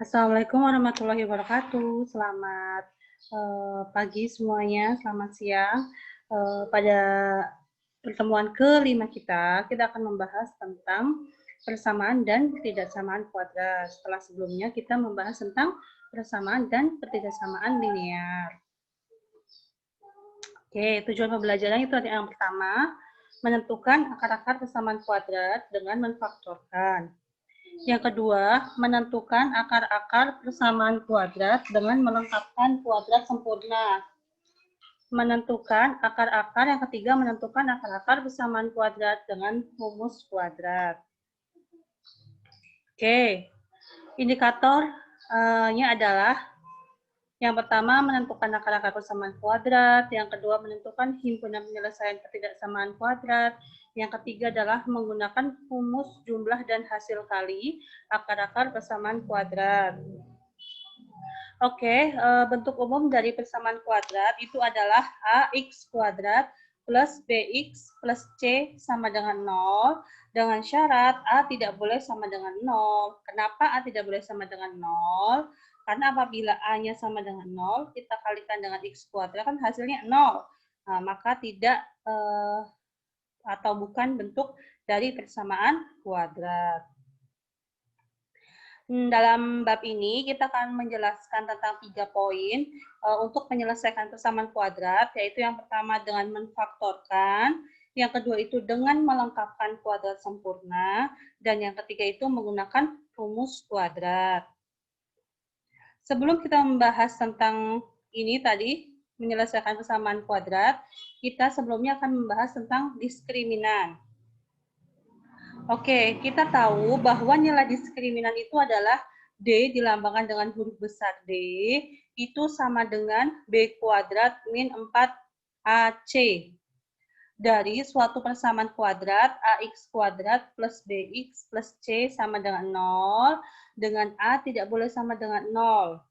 Assalamualaikum warahmatullahi wabarakatuh. Selamat pagi semuanya, selamat siang. Pada pertemuan kelima kita akan membahas tentang persamaan dan ketidaksamaan kuadrat. Setelah sebelumnya kita membahas tentang persamaan dan ketidaksamaan linear. Oke, tujuan pembelajaran itu yang pertama, menentukan akar-akar persamaan kuadrat dengan memfaktorkan. Yang kedua, menentukan akar-akar persamaan kuadrat dengan melengkapkan kuadrat sempurna. Menentukan akar-akar, yang ketiga, menentukan akar-akar persamaan kuadrat dengan rumus kuadrat. Oke, indikatornya adalah yang pertama, menentukan akar-akar persamaan kuadrat. Yang kedua, menentukan himpunan penyelesaian ketidaksamaan kuadrat. Yang ketiga adalah menggunakan rumus jumlah dan hasil kali akar-akar persamaan kuadrat. Oke, bentuk umum dari persamaan kuadrat itu adalah AX kuadrat plus BX plus C sama dengan 0, dengan syarat A tidak boleh sama dengan 0. Kenapa A tidak boleh sama dengan 0? Karena apabila A-nya sama dengan 0, kita kalikan dengan X kuadrat, kan hasilnya 0. Nah, maka tidak atau bukan bentuk dari persamaan kuadrat. Dalam bab ini kita akan menjelaskan tentang 3 poin untuk menyelesaikan persamaan kuadrat, yaitu yang pertama dengan memfaktorkan, yang kedua itu dengan melengkapkan kuadrat sempurna, dan yang ketiga itu menggunakan rumus kuadrat. Sebelum kita membahas tentang ini tadi, menyelesaikan persamaan kuadrat, kita sebelumnya akan membahas tentang diskriminan. Oke, kita tahu bahwa nilai diskriminan itu adalah D dilambangkan dengan huruf besar D, itu sama dengan B kuadrat min 4AC. Dari suatu persamaan kuadrat, AX kuadrat plus BX plus C sama dengan 0, dengan A tidak boleh sama dengan 0.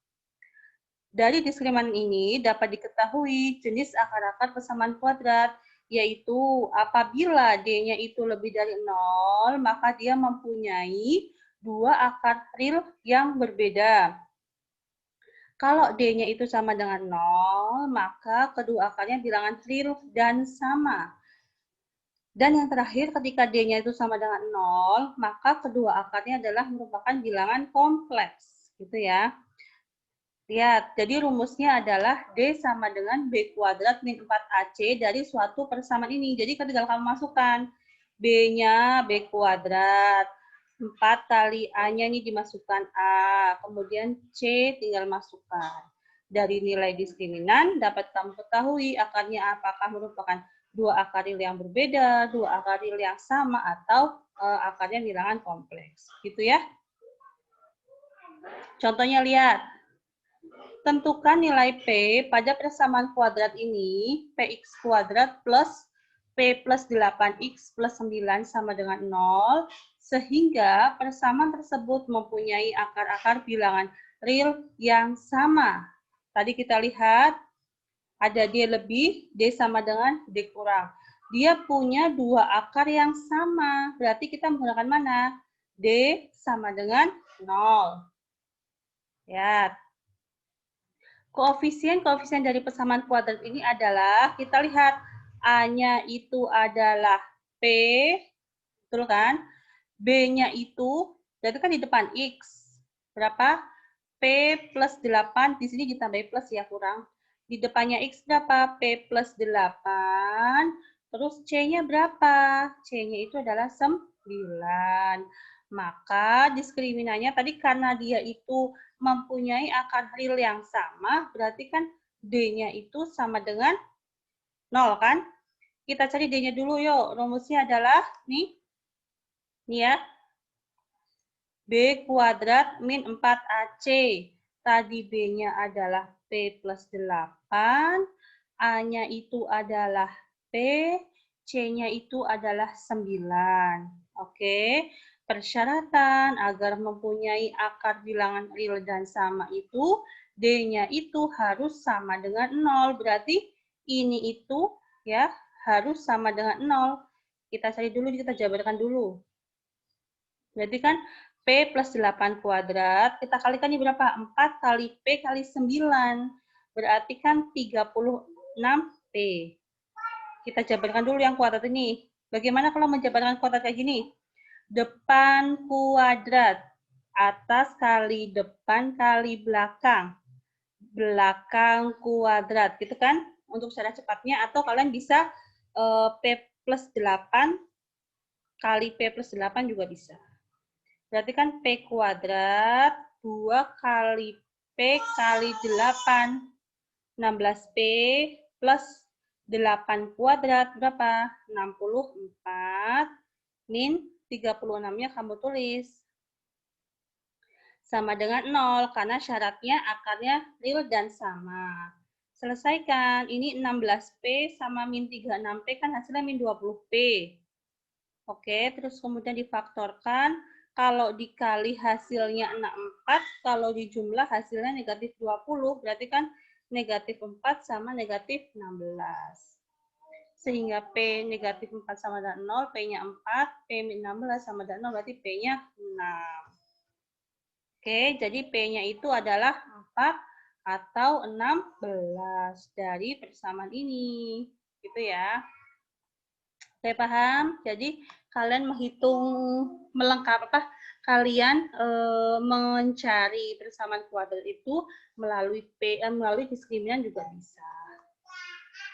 Dari diskriminan ini dapat diketahui jenis akar-akar persamaan kuadrat, yaitu apabila D-nya itu lebih dari 0, maka dia mempunyai dua akar real yang berbeda. Kalau D-nya itu sama dengan 0, maka kedua akarnya bilangan real dan sama. Dan yang terakhir, ketika D-nya itu sama dengan 0, maka kedua akarnya adalah merupakan bilangan kompleks. Gitu ya. Lihat, jadi rumusnya adalah D sama dengan B kuadrat min 4AC dari suatu persamaan ini. Jadi tinggal kamu masukkan. B-nya B kuadrat. 4 kali A-nya ini dimasukkan A. Kemudian C tinggal masukkan. Dari nilai diskriminan dapat kamu ketahui akarnya apakah merupakan dua akar real yang berbeda, dua akar real yang sama, atau akarnya bilangan kompleks. Gitu ya. Contohnya lihat. Tentukan nilai P pada persamaan kuadrat ini, Px kuadrat plus P plus 8X plus 9 sama dengan 0, sehingga persamaan tersebut mempunyai akar-akar bilangan real yang sama. Tadi kita lihat, ada D lebih, D sama dengan D kurang. Dia punya dua akar yang sama, berarti kita menggunakan mana? D sama dengan 0. Ya, koefisien dari persamaan kuadrat ini adalah, kita lihat, A-nya itu adalah P, betul kan? B-nya itu, berarti kan di depan X. Berapa? P plus 8, di sini ditambah plus ya, kurang. Di depannya X berapa? P plus 8. Terus C-nya berapa? C-nya itu adalah 9. Maka diskriminannya tadi karena dia itu mempunyai akar real yang sama, berarti kan D-nya itu sama dengan 0 kan? Kita cari D-nya dulu yuk. Rumusnya adalah nih ya. B kuadrat min 4AC. Tadi B-nya adalah P plus 8. A-nya itu adalah P. C-nya itu adalah 9. Oke. Persyaratan agar mempunyai akar bilangan real dan sama itu, D-nya itu harus sama dengan 0. Berarti ini itu ya harus sama dengan 0. Kita cari dulu, kita jabarkan dulu. Berarti kan P plus 8 kuadrat, kita kalikan ini berapa? 4 kali P kali 9. Berarti kan 36P. Kita jabarkan dulu yang kuadrat ini. Bagaimana kalau menjabarkan kuadrat kayak gini? Depan kuadrat. Atas kali depan kali belakang. Belakang kuadrat. Gitu kan? Untuk cara cepatnya. Atau kalian bisa P plus 8 kali P plus 8 juga bisa. Berarti kan P kuadrat 2 kali P kali 8. 16P plus 8 kuadrat berapa? 64 min 36-nya kamu tulis. Sama dengan 0 karena syaratnya akarnya real dan sama. Selesaikan. Ini 16P sama min 36P kan hasilnya min 20P. Oke, terus kemudian difaktorkan. Kalau dikali hasilnya 64, kalau dijumlah hasilnya negatif 20, berarti kan negatif 4 sama negatif 16. Sehingga P negatif 4 sama dengan 0, P-nya 4, P min 16 sama dengan 0, berarti P-nya 6. Oke, jadi P-nya itu adalah 4 atau 16 dari persamaan ini. Gitu ya. Oke, paham? Jadi kalian menghitung kalian mencari persamaan kuadrat itu melalui melalui diskriminan juga bisa.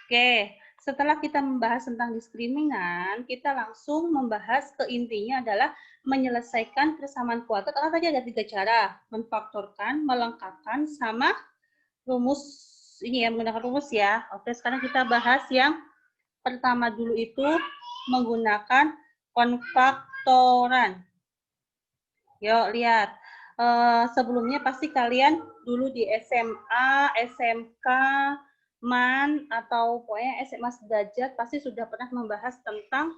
Oke, setelah kita membahas tentang diskriminan, kita langsung membahas ke intinya adalah menyelesaikan persamaan kuadrat. Karena tadi ada 3 cara, memfaktorkan, melengkapkan, sama rumus ini ya, menggunakan rumus ya. Oke, sekarang kita bahas yang pertama dulu itu menggunakan konfaktoran. Yuk, lihat. Sebelumnya pasti kalian dulu di SMA, SMK, MAN, atau pokoknya SMA sederajat pasti sudah pernah membahas tentang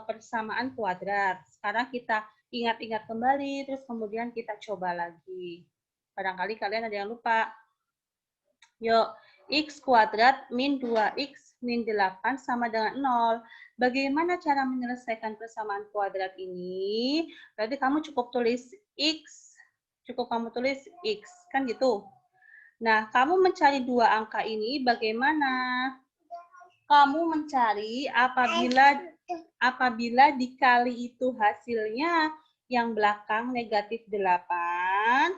persamaan kuadrat. Sekarang kita ingat-ingat kembali, terus kemudian kita coba lagi. Barangkali kalian ada yang lupa. Yuk, X kuadrat min 2X min 8 sama dengan 0. Bagaimana cara menyelesaikan persamaan kuadrat ini? Berarti kamu cukup tulis X, cukup kamu tulis X, kan gitu. Nah, kamu mencari dua angka ini bagaimana? Kamu mencari apabila dikali itu hasilnya yang belakang negatif 8,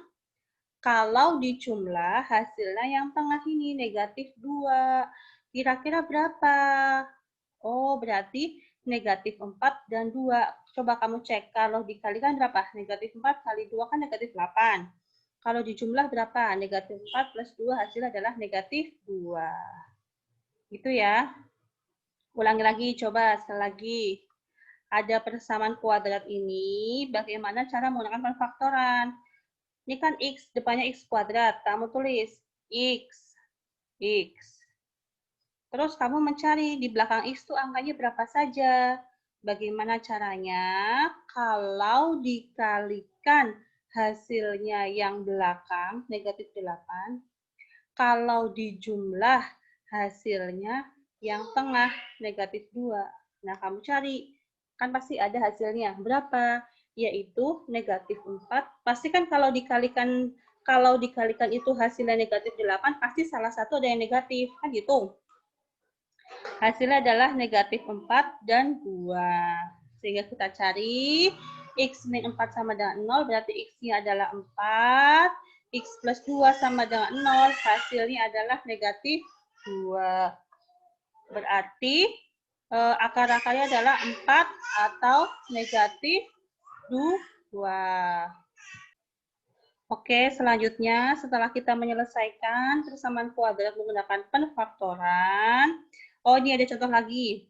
kalau dijumlah hasilnya yang tengah ini negatif 2. Kira-kira berapa? Oh, berarti negatif 4 dan 2. Coba kamu cek, kalau dikalikan berapa? Negatif 4 kali 2 kan negatif 8. Kalau dijumlah berapa? Negatif 4 plus 2 hasilnya adalah negatif 2. Gitu ya. Ulangi lagi, coba sekali lagi. Ada persamaan kuadrat ini, bagaimana cara menggunakan penfaktoran? Ini kan X, depannya X kuadrat. Kamu tulis X, X. Terus kamu mencari di belakang X itu angkanya berapa saja. Bagaimana caranya? Kalau dikalikan hasilnya yang belakang, negatif 8. Kalau dijumlah hasilnya yang tengah, negatif 2. Nah, kamu cari. Kan pasti ada hasilnya. Berapa? Yaitu negatif 4. Pasti kan kalau dikalikan itu hasilnya negatif 8, pasti salah satu ada yang negatif. Kan gitu. Hasilnya adalah negatif 4 dan 2. Sehingga kita cari X min 4 sama dengan 0, berarti X-nya adalah 4. X plus 2 sama dengan 0, hasilnya adalah negatif 2. Berarti akar-akarnya adalah 4 atau negatif 2. Oke, selanjutnya setelah kita menyelesaikan persamaan kuadrat menggunakan penfaktoran, ini ada contoh lagi.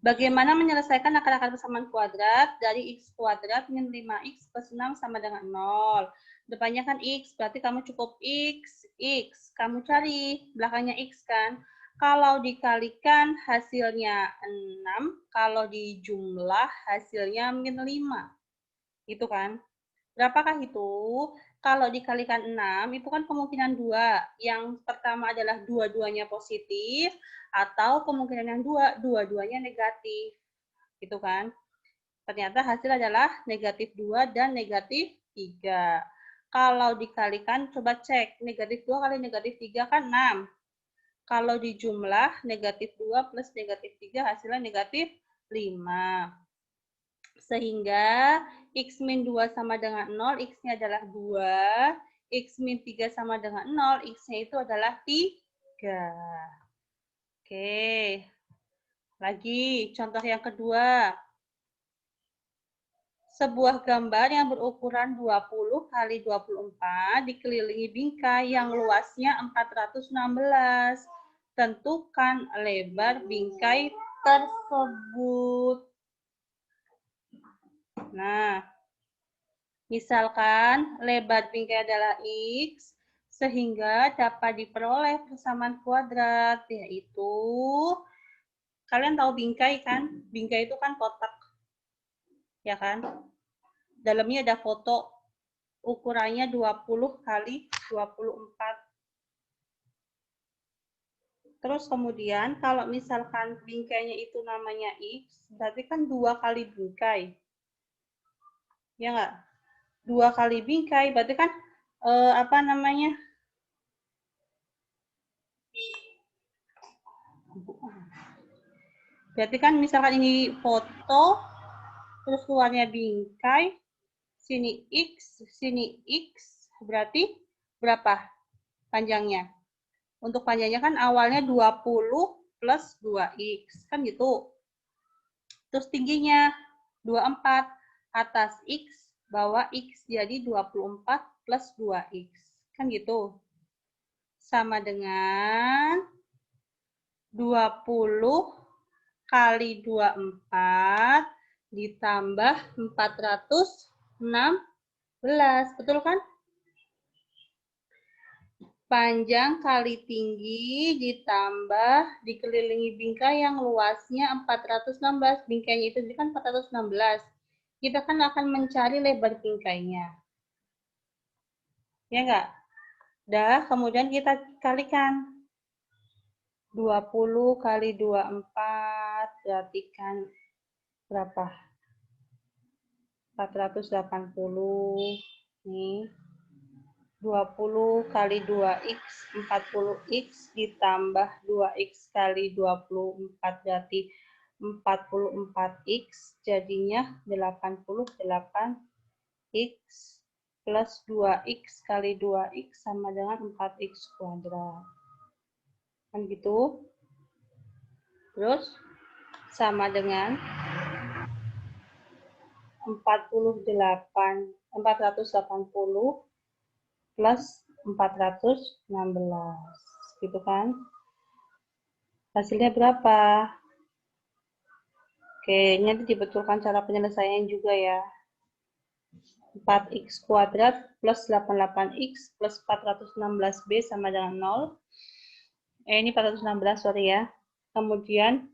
Bagaimana menyelesaikan akar-akar persamaan kuadrat dari X kuadrat min 5X plus 6 sama dengan 0. Depannya kan X, berarti kamu cukup X, X. Kamu cari belakangnya X kan. Kalau dikalikan hasilnya 6, kalau dijumlah hasilnya min 5. Itu kan. Berapakah itu? Kalau dikalikan 6, itu kan kemungkinan 2. Yang pertama adalah dua-duanya positif, atau kemungkinan yang dua-duanya negatif. Gitu kan. Ternyata hasil adalah negatif 2 dan negatif 3. Kalau dikalikan, coba cek. Negatif 2 kali negatif 3 kan 6. Kalau dijumlah, negatif 2 plus negatif 3 hasilnya negatif 5. Sehingga X min 2 sama dengan 0, X-nya adalah 2. X min 3 sama dengan 0, X-nya itu adalah 3. Oke. Lagi, contoh yang kedua. Sebuah gambar yang berukuran 20 kali 24 dikelilingi bingkai yang luasnya 416. Tentukan lebar bingkai tersebut. Nah, misalkan lebar bingkai adalah X, sehingga dapat diperoleh persamaan kuadrat, yaitu, kalian tahu bingkai kan? Bingkai itu kan kotak, ya kan? Dalamnya ada foto, ukurannya 20 kali 24. Terus kemudian kalau misalkan bingkainya itu namanya X, berarti kan 2 kali bingkai. Ya enggak? 2 kali bingkai, berarti kan apa namanya? Berarti kan misalkan ini foto, terus luarnya bingkai, sini X, berarti berapa panjangnya? Untuk panjangnya kan awalnya 20 plus 2X, kan gitu. Terus tingginya 24, atas X, bawah X, jadi 24 plus 2X, kan gitu. Sama dengan 20 kali 24 ditambah 416, betul kan? Panjang kali tinggi ditambah dikelilingi bingkai yang luasnya 416. Bingkainya itu kan 416. Kita kan akan mencari lebar bingkainya. Ya enggak? Dah, kemudian kita kalikan. 20 kali 24 berarti kan berapa? 480. Nih. 20 kali 2X, 40X ditambah 2X kali 24 berarti 44X, jadinya 88X plus 2X kali 2X sama dengan 4X kuadrat. Kan gitu. Terus sama dengan 480 plus 416, gitu kan? Hasilnya berapa? Oke, nanti dibetulkan cara penyelesaian juga ya. 4x kuadrat plus 88x plus 416b sama dengan 0. Ini 416, sorry ya. Kemudian,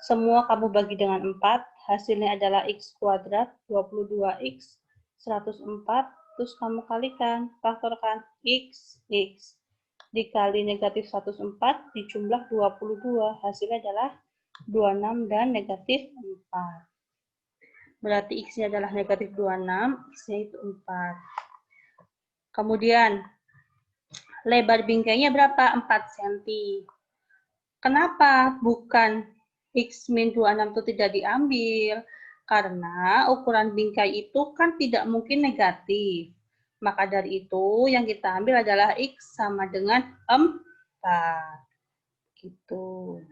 semua kamu bagi dengan 4, hasilnya adalah x kuadrat, 22x, 104, terus kamu kalikan, faktorkan x, dikali negatif 104, dijumlah 22, hasilnya adalah 26 dan negatif 4. Berarti x-nya adalah negatif 26, x-nya itu 4. Kemudian, lebar bingkainya berapa? 4 cm. Kenapa bukan x min 26 itu tidak diambil? Karena ukuran bingkai itu kan tidak mungkin negatif. Maka dari itu, yang kita ambil adalah x sama dengan 4. Gitu.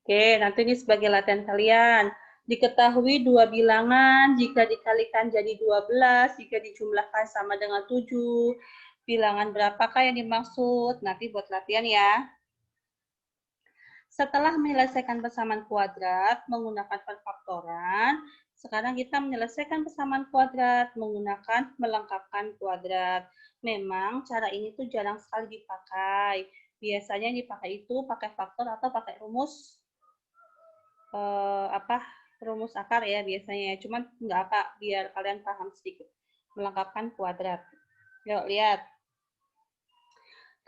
Oke, nanti ini sebagai latihan kalian. Diketahui dua bilangan jika dikalikan jadi 12, jika dijumlahkan sama dengan 7. Bilangan berapakah yang dimaksud? Nanti buat latihan ya. Setelah menyelesaikan persamaan kuadrat menggunakan perfaktoran, sekarang kita menyelesaikan persamaan kuadrat menggunakan melengkapkan kuadrat. Memang cara ini tuh jarang sekali dipakai. Biasanya yang dipakai itu pakai faktor atau pakai rumus rumus akar ya biasanya, cuman nggak apa, biar kalian paham sedikit. Melengkapkan kuadrat. Yuk lihat.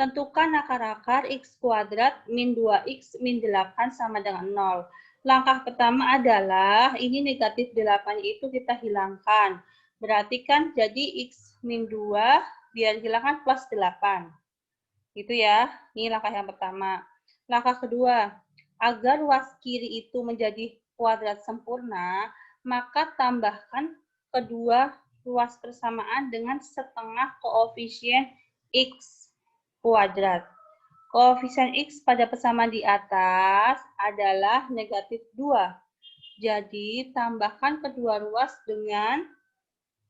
Tentukan akar-akar x kuadrat min 2x min 8 sama dengan 0. Langkah pertama adalah ini negatif 8 itu kita hilangkan. Berarti kan jadi X min 2 biar hilangkan plus 8. Itu ya. Ini langkah yang pertama. Langkah kedua, agar ruas kiri itu menjadi kuadrat sempurna, maka tambahkan kedua ruas persamaan dengan setengah koefisien X kuadrat. Koefisien X pada persamaan di atas adalah negatif 2. Jadi, tambahkan kedua ruas dengan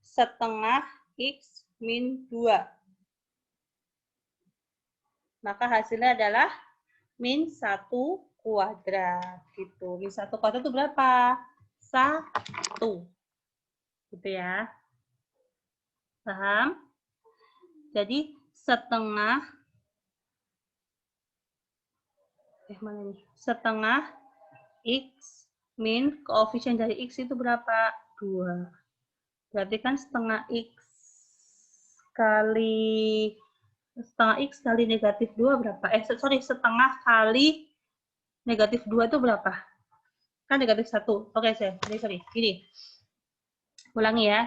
setengah X min 2. Maka hasilnya adalah min 1 kuadrat. Gitu. Min 1 kuadrat itu berapa? 1. Gitu ya. Paham? Jadi, setengah mana nih? Setengah X min koefisien dari X itu berapa? 2. Berarti kan setengah X kali negatif 2 berapa? Setengah kali negatif 2 itu berapa? Kan negatif 1. Oke, sorry. Gini. Ulangi ya.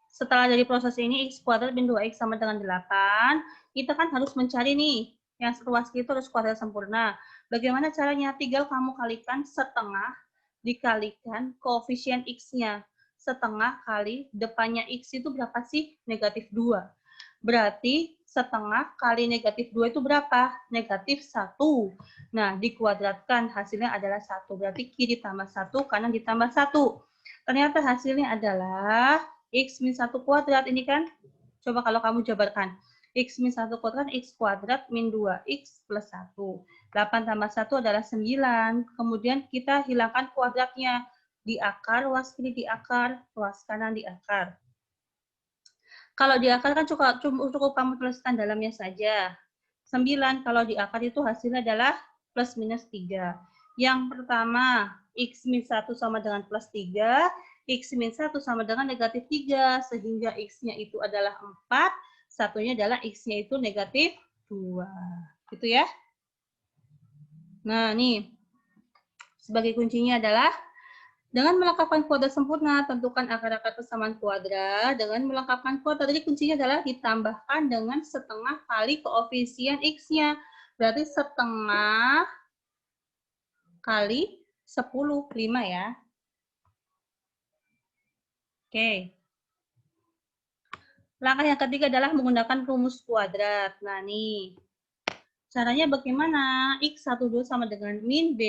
Setelah dari proses ini, X kuadrat min 2X sama dengan 8, kita kan harus mencari nih, yang ruas itu harus kuadrat sempurna. Bagaimana caranya? Tinggal kamu kalikan setengah dikalikan koefisien X-nya. Setengah kali depannya X itu berapa sih? Negatif 2. Berarti setengah kali negatif 2 itu berapa? Negatif 1. Nah, dikuadratkan hasilnya adalah 1. Berarti kiri tambah 1, kanan ditambah 1. Ternyata hasilnya adalah X min 1 kuadrat. Ini kan, coba kalau kamu jabarkan. X min 1 kuadrat, X kuadrat min 2X plus 1. 8 tambah 1 adalah 9. Kemudian kita hilangkan kuadratnya. Di akar, ruas kiri di akar, ruas kanan di akar. Kalau di akar kan cukup kamu tuliskan dalamnya saja. 9 kalau di akar itu hasilnya adalah plus minus 3. Yang pertama, X min 1 sama dengan plus 3, X min 1 sama dengan negatif 3, sehingga X-nya itu adalah 4, satunya adalah X-nya itu negatif 2. Gitu ya. Nah, nih. Sebagai kuncinya adalah dengan melengkapkan kuadrat sempurna, tentukan akar-akar persamaan kuadrat. Dengan melengkapkan kuadrat, jadi kuncinya adalah ditambahkan dengan setengah kali koefisien X-nya. Berarti setengah kali 10, 5 ya. Oke. Langkah yang ketiga adalah menggunakan rumus kuadrat. Nah, nih. Caranya bagaimana? X12 sama dengan min B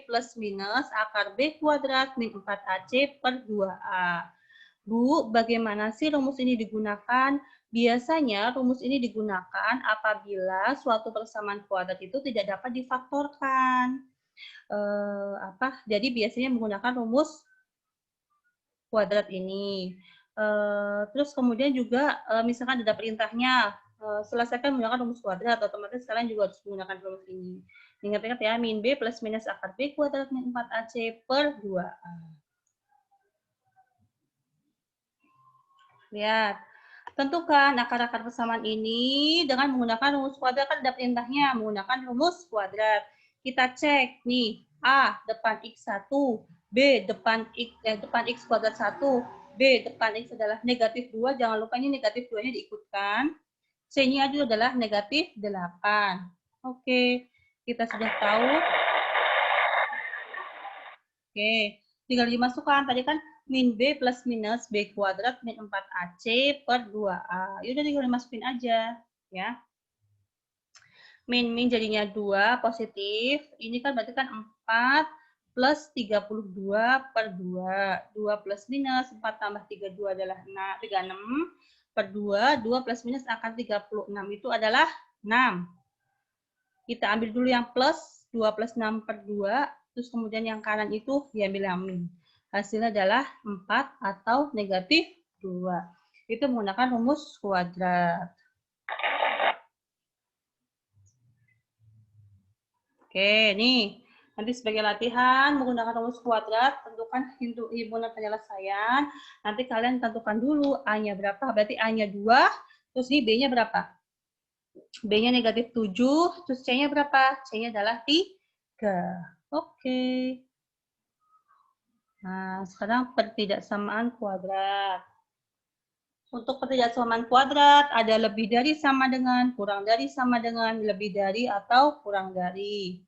plus minus akar B kuadrat min 4AC per 2A. Bu, bagaimana sih rumus ini digunakan? Biasanya rumus ini digunakan apabila suatu persamaan kuadrat itu tidak dapat difaktorkan. Jadi biasanya menggunakan rumus kuadrat ini. Terus kemudian juga misalkan ada perintahnya selesaikan menggunakan rumus kuadrat, otomatis kalian juga harus menggunakan rumus ini. Ingat-ingat ya, min B plus minus akar B kuadrat min 4AC per 2A. Lihat. Tentukan akar-akar persamaan ini dengan menggunakan rumus kuadrat. Kan ada perintahnya menggunakan rumus kuadrat. Kita cek nih, A depan X1, B depan X kuadrat 1, B depan X adalah negatif 2. Jangan lupa ini negatif 2-nya diikutkan. C-nya itu adalah negatif 8. Oke, kita sudah tahu. Oke, tinggal dimasukkan. Tadi kan min B plus minus B kuadrat min 4AC per 2A. Yaudah tinggal dimasukin aja. Ya. Min jadinya 2 positif. Ini kan berarti kan 4 plus 32 per 2. 2 plus minus 4 tambah 32 adalah 36 per 2. 2 plus minus akan 36 itu adalah 6. Kita ambil dulu yang plus. 2 plus 6 per 2. Terus kemudian yang kanan itu diambil yang min. Hasilnya adalah 4 atau negatif 2. Itu menggunakan rumus kuadrat. Oke, nih. Nanti sebagai latihan menggunakan rumus kuadrat, tentukan himpunan penyelesaian. Nanti kalian tentukan dulu A-nya berapa, berarti A-nya 2, terus ini B-nya berapa? B-nya negatif 7, terus C-nya berapa? C-nya adalah 3. Oke. Nah, sekarang pertidaksamaan kuadrat. Untuk pertidaksamaan kuadrat, ada lebih dari sama dengan, kurang dari sama dengan, lebih dari atau kurang dari.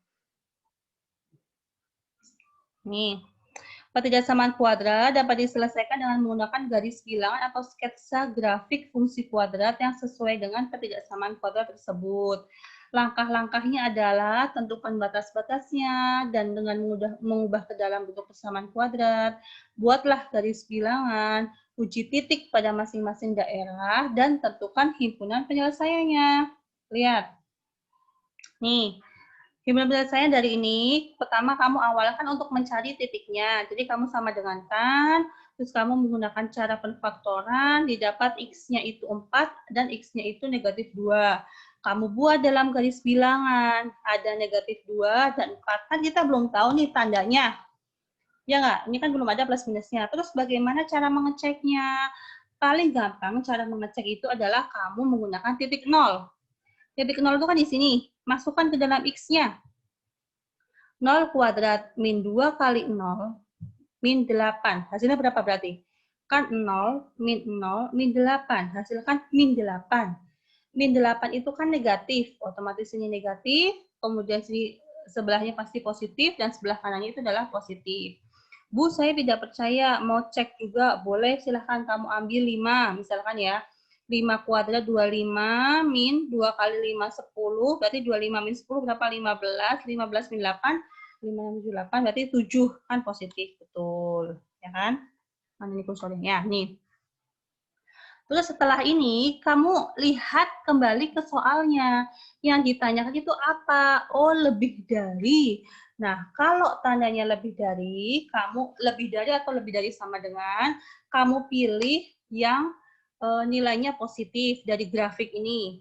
Nih, pertidaksamaan kuadrat dapat diselesaikan dengan menggunakan garis bilangan atau sketsa grafik fungsi kuadrat yang sesuai dengan pertidaksamaan kuadrat tersebut. Langkah-langkahnya adalah tentukan batas-batasnya dan dengan mudah mengubah ke dalam bentuk persamaan kuadrat. Buatlah garis bilangan, uji titik pada masing-masing daerah, dan tentukan himpunan penyelesaiannya. Lihat. Nih, himpunan penyelesaian dari ini, pertama kamu awalkan untuk mencari titiknya. Jadi kamu sama dengan kan, terus kamu menggunakan cara penfaktoran, didapat X-nya itu 4 dan X-nya itu negatif 2. Kamu buat dalam garis bilangan, ada negatif 2 dan 4. Kan kita belum tahu nih tandanya. Ya nggak? Ini kan belum ada plus minusnya. Terus bagaimana cara mengeceknya? Paling gampang cara mengecek itu adalah kamu menggunakan titik 0. Titik 0 itu kan di sini. Masukkan ke dalam X-nya. 0 kuadrat min 2 kali 0 min 8. Hasilnya berapa berarti? Kan 0 min 0 min 8. Hasilkan min 8. Min 8 itu kan negatif. Otomatis ini negatif. Kemudian sini sebelahnya pasti positif. Dan sebelah kanannya itu adalah positif. Bu, saya tidak percaya. Mau cek juga boleh. Silahkan kamu ambil 5. Misalkan ya. 5 kuadrat 25 min 2 kali 5 10. Berarti 25 min 10 berapa? 15. 15 min 8. 5, 7, 8 berarti 7 kan positif, betul. Ya kan? Mana ini kursornya? Nih. Terus setelah ini, kamu lihat kembali ke soalnya. Yang ditanyakan itu apa? Oh, lebih dari. Nah, kalau tandanya lebih dari, kamu lebih dari atau lebih dari sama dengan, kamu pilih yang nilainya positif dari grafik ini.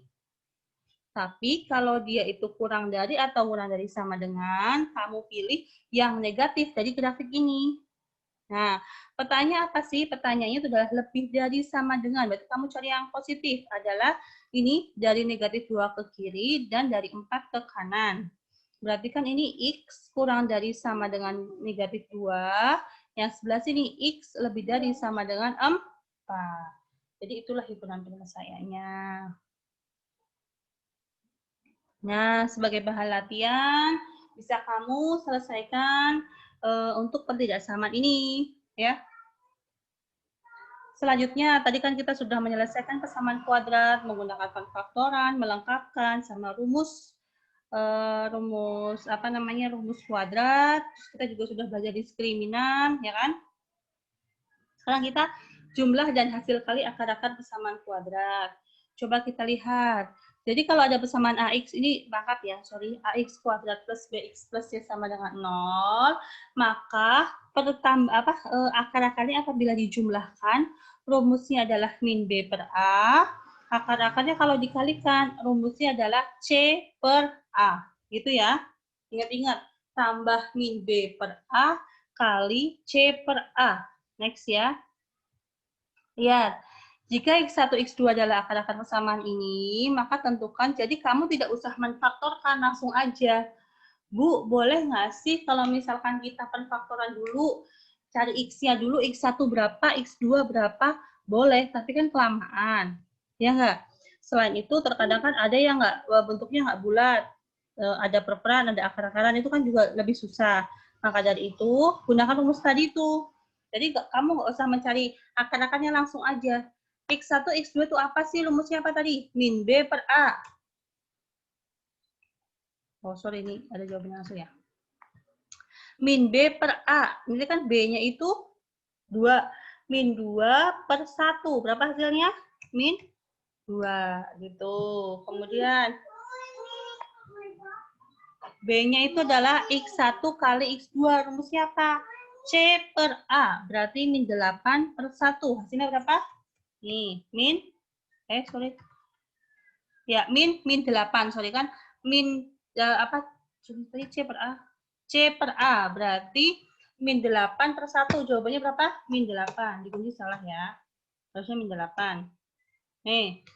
Tapi kalau dia itu kurang dari atau kurang dari sama dengan, kamu pilih yang negatif dari grafik ini. Nah, pertanyaan apa sih? Pertanyaannya itu adalah lebih dari sama dengan. Berarti kamu cari yang positif adalah ini dari negatif 2 ke kiri dan dari 4 ke kanan. Berarti kan ini X kurang dari sama dengan negatif 2. Yang sebelah sini X lebih dari sama dengan 4. Jadi itulah himpunan penyelesaiannya. Nah, sebagai bahan latihan, bisa kamu selesaikan untuk pertidaksamaan ini, ya. Selanjutnya, tadi kan kita sudah menyelesaikan persamaan kuadrat menggunakan faktoran, melengkapkan sama rumus rumus kuadrat. Kita juga sudah belajar diskriminan, ya kan? Sekarang kita jumlah dan hasil kali akar-akar persamaan kuadrat. Coba kita lihat. Jadi kalau ada persamaan AX ini pangkat ya, AX kuadrat plus BX plus C sama dengan 0, maka akar-akarnya apabila dijumlahkan, rumusnya adalah min B per A, akar-akarnya kalau dikalikan, rumusnya adalah C per A. Gitu ya. Ingat-ingat, tambah min B per A kali C per A. Next ya. Lihat, jika X1, X2 adalah akar-akar persamaan ini, maka tentukan, jadi kamu tidak usah menfaktorkan, langsung aja. Bu, boleh nggak sih kalau misalkan kita penfaktoran dulu, cari X-nya dulu, X1 berapa, X2 berapa, boleh, tapi kan kelamaan. Ya nggak? Selain itu, terkadang kan ada yang bentuknya nggak bulat, ada perperan, ada akar-akaran, itu kan juga lebih susah. Maka dari itu, gunakan rumus tadi itu. Jadi kamu nggak usah mencari akar-akarnya, langsung aja. X1, X2 itu apa sih? Rumusnya apa tadi? Min B per A. Oh, sorry, ini ada jawabannya langsung ya. Min B per A. Ini kan B-nya itu 2. Min 2 per 1. Berapa hasilnya? Min 2. Gitu. Kemudian B-nya itu adalah X1 kali X2. Rumusnya apa? C per A. Berarti min 8 per 1. Hasilnya berapa? Nih, min. Ya, min 8. Sorry kan. Min apa? Tadi C per A. C per A. Berarti min 8 per 1. Jawabannya berapa? Min 8. Dikunci salah ya. Harusnya min 8. Nih.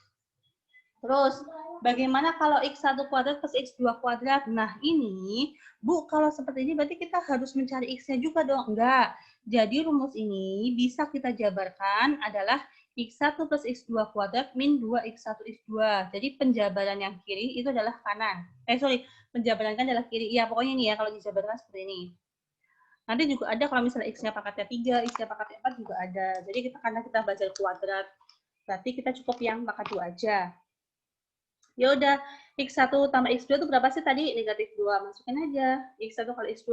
Terus, bagaimana kalau X1 kuadrat plus X2 kuadrat? Nah, ini, Bu, kalau seperti ini berarti kita harus mencari X-nya juga dong. Enggak. Jadi rumus ini bisa kita jabarkan adalah X1 plus X2 kuadrat min 2X1 X2. Jadi penjabaran yang kiri itu adalah kanan. Penjabaran kan adalah kiri. Ya, pokoknya ini ya, kalau dijabarkan seperti ini. Nanti juga ada kalau misalnya X-nya pangkatnya 3, X-nya pangkatnya 4 juga ada. Jadi karena kita belajar kuadrat, berarti kita cukup yang pangkat 2 aja. Ya udah, X1 tambah X2 itu berapa sih tadi? Negatif 2. Masukin aja. X1 kali X2,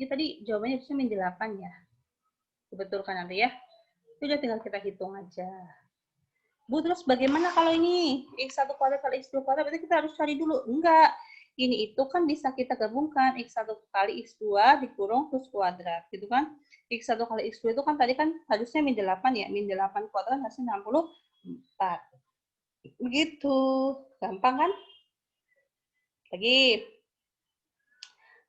ini tadi jawabannya bisa min 8 ya. Betul kan nanti ya? Itu udah tinggal kita hitung aja. Bu, terus bagaimana kalau ini? X1 kuadrat kali X2 kuadrat, berarti kita harus cari dulu. Enggak. Ini itu kan bisa kita gabungkan. X1 kali X2 dikurung terus kuadrat. Gitu kan? X1 kali X2 itu kan tadi kan harusnya min 8 ya. Min 8 kuadrat hasilnya 64. Begitu. Gampang kan? Lagi.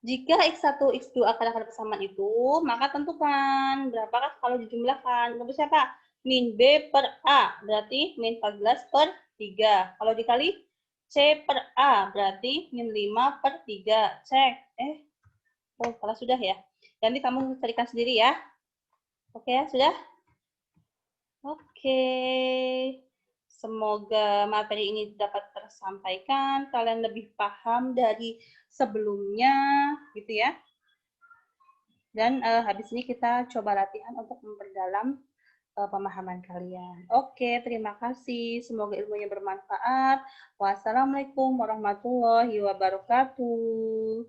Jika X1, X2 akar-akar persamaan itu, maka tentukan berapakah kalau dijumlahkan. Rumus siapa? Min B per A, berarti min 14 per 3. Kalau dikali C per A, berarti min 5 per 3. Cek. Kalau sudah ya. Nanti kamu carikan sendiri ya. Oke ya, sudah? Oke. Semoga materi ini dapat tersampaikan, kalian lebih paham dari sebelumnya, gitu ya. Dan habis ini kita coba latihan untuk memperdalam pemahaman kalian. Oke, terima kasih. Semoga ilmunya bermanfaat. Wassalamualaikum warahmatullahi wabarakatuh.